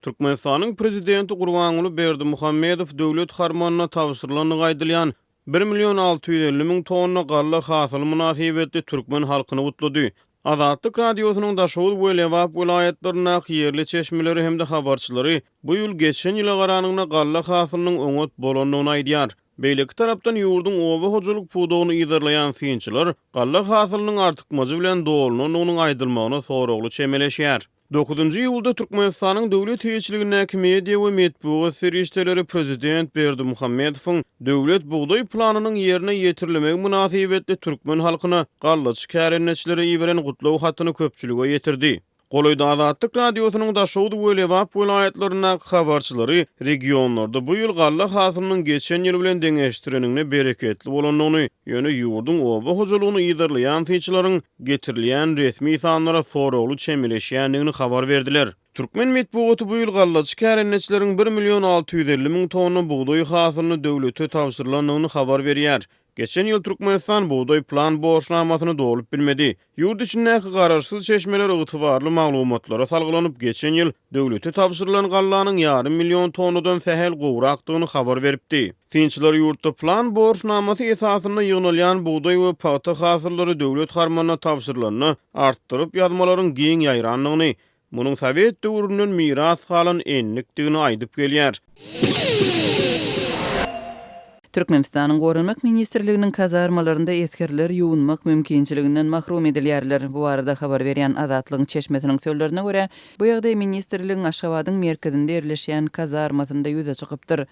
Türkmenistanyň prezidenti Gurbanuly Berdimuhammedow döwlet harmanyna tawsyrlanyny gaýdylýan 1.650.000 tonna galla hasyl münasibetli türkmen halkyny gutlady. Azatlyk radiosynyň Daşoğul we Lewap vilayetlerine ýerli çeşmeleri hemde habarçylary bu ýyl geçen ýyla garanyna galla hasylynyň öňet bolanyny aýdýar. Beýleki tarapdan ýurdun owa hojalyk pudugyny ýyzarlaýan synçylar galla hasylynyň artykmajy bilen dolanyny onuň aýdylmagyna soragly çemeleşýär. 9-njy ýylda Türkmenistanyň döwlet heýetçiligine media we medeniýet serişdeleri prezident Berdimuhammedowyň döwlet buğday planynyň ýerine ýetirilmegi münasibetli türkmen halkyna gallaçy kärenetçilere ýiberen gutlaw hatyny köpçülige ýetirdi. Goloýda Azatlyk radiosynyň Daşoğul we Lewap vilayetlerine habarçylary regionlarda bu ýyl galla hasylynyň geçen ýyl bilen deňeşdirenigine bereketli bolanyny, ýöne ýurdun owa hojalygyny ýyzarlaýan synçylaryň getirilýän resmi sanlara soragly çemeleşýändigini habar berdiler. Türkmen medeniýeti bu ýyl gallaçy kärenetçileriň 1.650.000 tonna buğday hasylyny döwlete tawsyrlanyny habar berýär. Geçen ýyl Türkmenistan buğday plan boşnamasyny dolup bilmedi. Ýurt içindäki gararsyz çeşmeler ygtybarly maglumatlara salgylanyp geçen ýyl döwlete tawsyrylan gallanyň 500 milyon tonnadan sähel gowra akdygyny habar beripdi. Synçylar ýurtda plan boşnamasy esasyna ýygnalýan buğday we paxta hasylları döwlet harmanyna tawsyrylanyny artdyryp ýazmalaryň giň ýaýranlygyny, munyň Sowet döwründen miras galan enlikdigini aýdyp gelýär. Türkmenistanyň Gorunmak Ministrliginiň kazarmalarynda eskerler ýuwunmak mümkinçiliginden mahrum edilýärler. Bu arada habar berýän Azatlygyň çeşmesiniň sözlerine görä, bu ýagdaý ministrligiň Aşgabatyň merkezinde ýerleşýän kazarmasynda ýüze çykypdyr.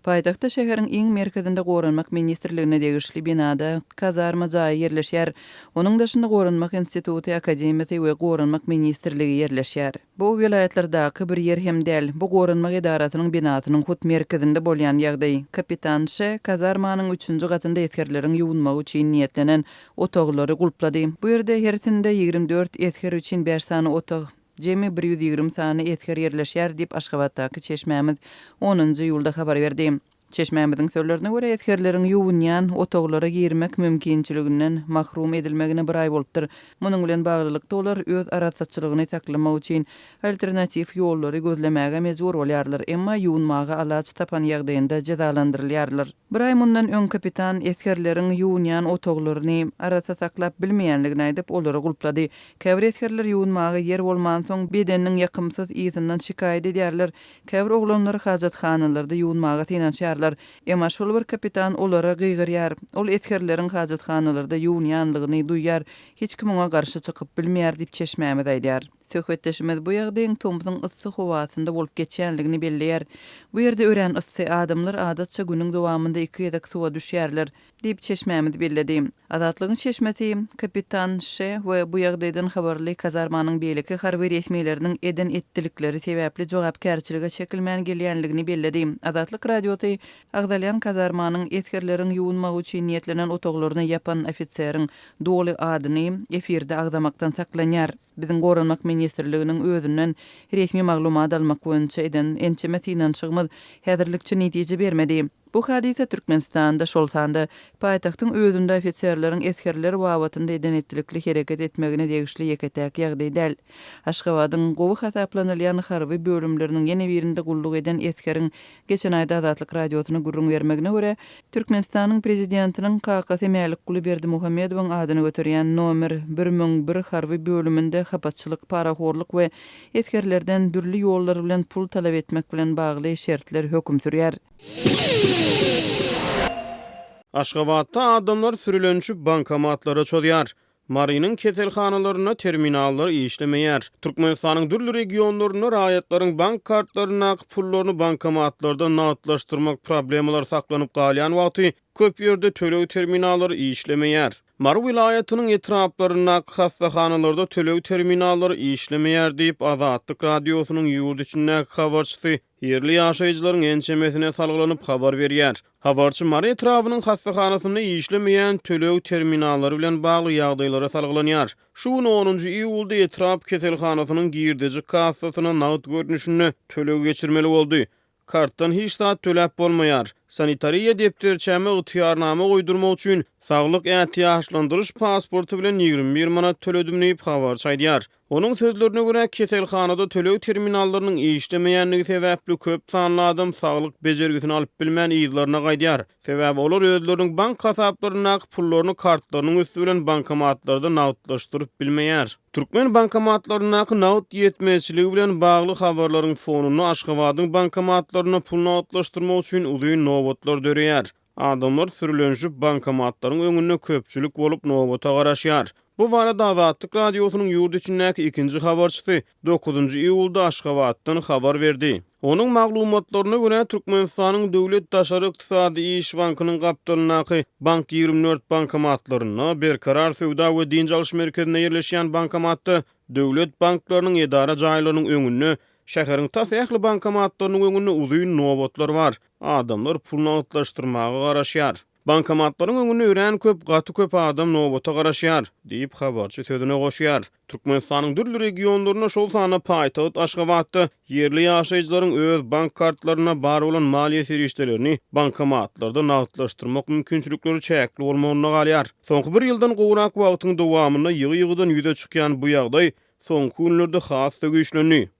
Paýtagtda şäheriň iň merkezinde Gorunmak Ministrligine degişli binada kazarma jaýy ýerleşýär. Onuň daşynda Gorunmak instituty, akademiýasy we Gorunmak Ministrligi ýerleşýär. Bu vilayetlerdaky bir ýer hem däl. Bu Gorunmak idarasynyň binasynyň hut merkezinde bolýan ýagdaý. Kapitan kazarmanyň 3-nji gatynda eskerleriň ýuwunmagy üçin niýetlenen otaglary gulplady. Bu ýerde herisinde 24 esker üçin 5 sany otag, jemi 120 sany esker ýerleşýär diýip Aşgabatdaky çeşmämiz 10-njy ýylda habar berdi. Çeşmämiziň sözlerine görä eskerleriň ýuwunýan otaglara girmek mümkinçiliginden mahrum edilmegine bir aý bolupdyr. Munyň bilen baglylykda olar öz arasatçylygyny saklamak üçin alternativ ýollary gözlemäge mejbur bolýarlar, emma ýuwunmagy alaç tapan ýagdaýynda jazalandyrylýarlar. Bir aý mundan öň kapitan eskerleriň ýuwunýan otaglaryny arasa saklap bilmeýänligini aýdyp olary gulplady. Käbir eskerler ýuwunmagy ýer bolman soň bedeniň ýakymsyz ýyzynyň şikaýet edýärler. Käbir oglanlar hajatxanalarda ýuwunmagy synanýarlar. Emma şol bir kapitan olara gygyrýar. Ol eskerleriň hajatxanalarda ýuwunýanlygyny duýýar, hiç kim oňa garşy çykyp bilmeýär diýip çeşmämiz aýdýar. Söhbetleşimiz bu ýagdaýyň Tomsyň ysy howasynda bolup geçýänligini belleýär. Bu ýerde ören ysy adamlar adatça günüň dowamında 2 ýedak suwa düşýärler diýip çeşmämiz belledi. Azatlygyň çeşmesi kapitan we bu ýagdaýdan habarly kazarmanyň beýleki harby resmiýetleriniň eden etdilikleri sebäpli jogapkärçilige çekilmän gelýänligini belledi. Azatlyk radiosy agdalýan kazarmanyň eskerleriň ýuwunmagy üçin niýetlenen otaglaryny ýapan ofiseriň doly adyny efirde agdamakdan saklanýar. Biziň Gorunmak Ministrliginiň özünden resmi maglumat almak boýunça eden ençeme inançygymyz häzirlikçe netije bermedi. Bu hadise Türkmenistanda şol sanda paýtagtyň özünde ofitserleriň eskerler wagtynda eden etdilikli hereket etmegine degişli ýeketäk ýagdaý däl. Aşgabatyň gowy hasaplanylýan harby bölümleriniň ýene birinde gulluk eden eskeriň geçen aýda Azatlyk radiosyna gurrun bermegine görä Türkmenistanyň prezidentiniň kakasy Mälik Berdimuhammedowyň adyny göterýän nomer 1001 harby bölüminde hapatçylyk, paraxorluk we eskerlerden dürli ýollar bilen pul talap etmek bilen bagly şertler hökm sürýär. Aşgabatda adamlar sürülençip bankomatlara çodýar. Marinin ketelhanalaryna terminallar işlemeýär. Türkmenistanyň dürli regionlaryna raýatlaryň bank kartlaryna pullaryny bankomatlarda nagdlaşdyrmak problemalar saklanyp galýan wagty köp ýerde tölew terminallary işlemeýär. Mar vilayatynyň etraplarynda hassahanalarda tölew terminallary işlemeýär diýip Azatlyk radiosynyň ýurt içindäki habarçysy ýerli ýaşaýjylaryň ençemesine salgylanyp habar berýär. Habarçy Mar etrabynyň hassahanasyny işlemeýän tölew terminallary bilen bagly ýagdaýlara salgylanyar. Şu 10-njy iýulda etrap ketelhanasynyň girdeji kassasyna nagd görnüşini tölew geçirmeli boldy. Kartdan hiç saat töläp bolmaýar. Sanitariýa depterçäme ýetýärname goýdurmak üçin Saglyk ähtiýaçlandyrys pasporty bilen 21 manat töledim diýip habar çaýdýar. Onun sözlerine göre keselhanada tölew terminallarynyň işlemeýänligi sebäpli köp sanly adam saglyk bejergisini alyp bilmän ýyllaryna gaýdýar. Sebäbi olar özleriniň bank hasaplaryna pullaryny kartlarynyň üstü bilen bankomatlarda nagdlaşdyryp bilmeýär. Türkmen bankomatlaryna nagd ýetmezçiligi bilen bagly habarlaryň fonuny Aşgabatyň bankomatlaryna pul nagdlaşdyrmak üçin uzun nowbatlar döreýär. Adamlar sürülenşip bankomatlaryň öňünde köpçülik bolup nowbata garaşýar. Bu barada Azatlyk radiosynyň ýurt içindäki ikinji habarçysy 9-njy iýulda Aşgabatdan habar berdi. Onun maglumatlaryna görä Türkmenistanyň döwlet daşary ykdysady iş bankynyň gapdalynaky Bank 24 bankomatlaryna berkarar söwda we dinç alyş merkezine ýerleşýän bankomatda döwlet banklarynyň edara jaýlarynyň öňünde şäheriň tasyakly bankomatlarynyň öňünde uzun nowbatlar bar. Adamlar pul nagdlaşdyrmagy garaşýar. Bankomatlaryň öňünde ýören gaty köp adam nowbata garaşýar diýip habarçy sözüne goşýar. Türkmenistanyň dürli regionlaryna şol sany paýtagat Aşgabatda yerli ýaşaýjylaryň öz bank kartlaryna bar bolan maliýe serişdelerini bankomatlarda nagdlaşdyrmak mümkinçilikleri çäkli bolmagyna galýar. Soňky bir ýyldan gowrak wagtyň dowamyna ýygy-ýygydan ýüze çykýan bu ýagdaý soňky günlerde has da güýçlenýär.